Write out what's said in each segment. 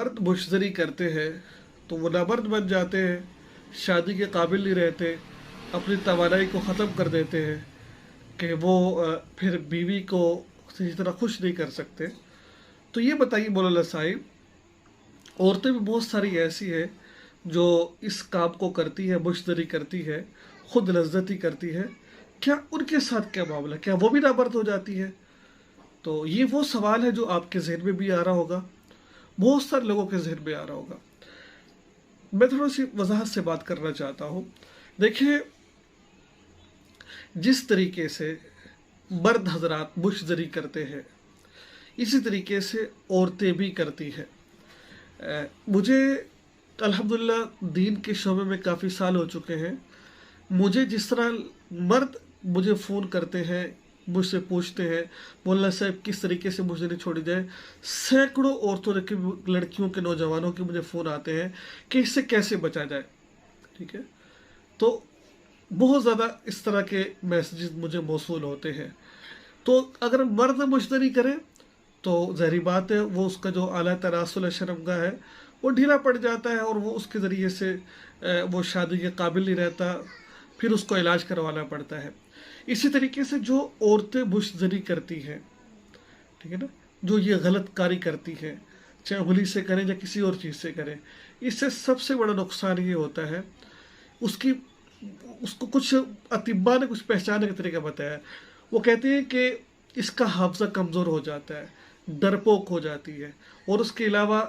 मर्द मुशतरी करते हैं तो वो नामर्द बन जाते हैं, शादी के काबिल नहीं रहते, अपनी तवानाई को ख़त्म कर देते हैं कि वो फिर बीवी को सही तरह खुश नहीं कर सकते। तो ये बताइए मौलाना साहिब, औरतें भी बहुत सारी ऐसी हैं जो इस काम को करती है, मुशतरी करती है, खुद लज्जती करती है, क्या उनके साथ क्या मामला, क्या वो भी नामर्द हो जाती है? तो ये वो सवाल है जो आपके जहन में भी आ रहा होगा, बहुत सारे लोगों के जहन में आ रहा होगा। मैं थोड़ी सी वजाहत से बात करना चाहता हूँ। देखिए, जिस तरीके से मर्द हजरात मुशतरी करते हैं, इसी तरीके से औरतें भी करती हैं। मुझे अल्हम्दुलिल्लाह दीन के शोबे में काफ़ी साल हो चुके हैं। मुझे जिस तरह मर्द मुझे फ़ोन करते हैं, मुझसे पूछते हैं मौलाना साहब किस तरीके से मुझे नहीं छोड़ी जाए, सैकड़ों औरतों के, लड़कियों के, नौजवानों के मुझे फ़ोन आते हैं कि इससे कैसे बचा जाए। ठीक है, तो बहुत ज़्यादा इस तरह के मैसेजेस मुझे मौसूल होते हैं। तो अगर मर्द मुश्तरी करे तो ज़ाहिर बात है वो उसका जो आला तनासुल शर्मगाह है वो ढीला पड़ जाता है और वो उसके ज़रिए से वो शादी के काबिल नहीं रहता, फिर उसको इलाज करवाना पड़ता है। इसी तरीके से जो औरतें मुश्तरी करती हैं, ठीक है ना, जो ये गलत कारी करती हैं, चाहे उंगली से करें या किसी और चीज़ से करें, इससे सबसे बड़ा नुकसान ये होता है उसकी, उसको कुछ अतिब्बा ने कुछ पहचानने का तरीका बताया है। वो कहते हैं कि इसका हाफजा कमज़ोर हो जाता है, डरपोक हो जाती है, और उसके अलावा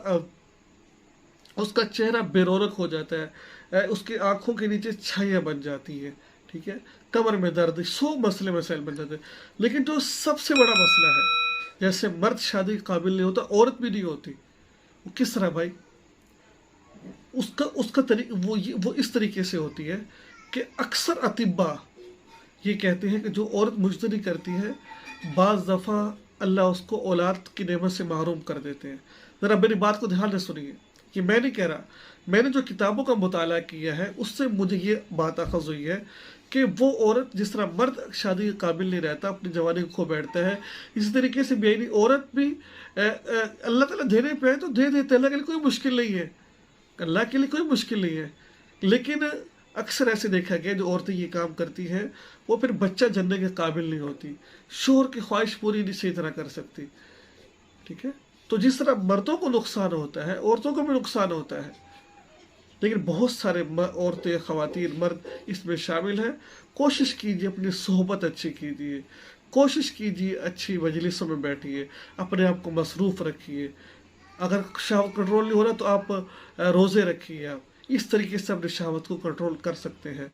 उसका चेहरा बेरौनक हो जाता है, उसकी आंखों के नीचे छाइयाँ बन जाती है, ठीक है, कमर में दर्द, 100 मसले मसाइल बन जाते हैं। लेकिन जो सबसे बड़ा मसला है, जैसे मर्द शादी के काबिल नहीं होता, औरत भी नहीं होती, वो किस तरह भाई? उसका उसका वो इस तरीके से होती है कि अक्सर अतिब्बा ये कहते हैं कि जो औरत मुजदरी करती है, बाज़ दफ़ा अल्लाह उसको औलाद की नेमत से महरूम कर देते हैं। ज़रा मेरी बात को ध्यान से सुनिए, कि मैं नहीं कह रहा, मैंने जो किताबों का मुताला किया है उससे मुझे ये बात अखज़ हुई है कि वो औरत जिस तरह मर्द शादी के काबिल नहीं रहता, अपनी जवानी को खो बैठता है, इसी तरीके से बेईनी औरत भी अल्लाह ताला देने पे है तो दे देते, अल्लाह के लिए कोई मुश्किल नहीं है, अल्लाह के लिए कोई मुश्किल नहीं है। लेकिन अक्सर ऐसे देखा गया जो औरतें ये काम करती हैं वो फिर बच्चा जनने के काबिल नहीं होती, शोहर की ख्वाहिश पूरी नहीं सही तरह कर सकती। ठीक है, तो जिस तरह मर्दों को नुकसान होता है, औरतों को भी नुकसान होता है। लेकिन बहुत सारे औरतें, ख़वातीन, मर्द इसमें शामिल हैं। कोशिश कीजिए अपनी सोहबत अच्छी कीजिए, कोशिश कीजिए अच्छी मजलिसों में बैठिए, अपने आप को मसरूफ़ रखिए। अगर शहवत कंट्रोल नहीं हो रहा तो आप रोज़े रखिए, आप इस तरीके से अपनी शहवत को कंट्रोल कर सकते हैं।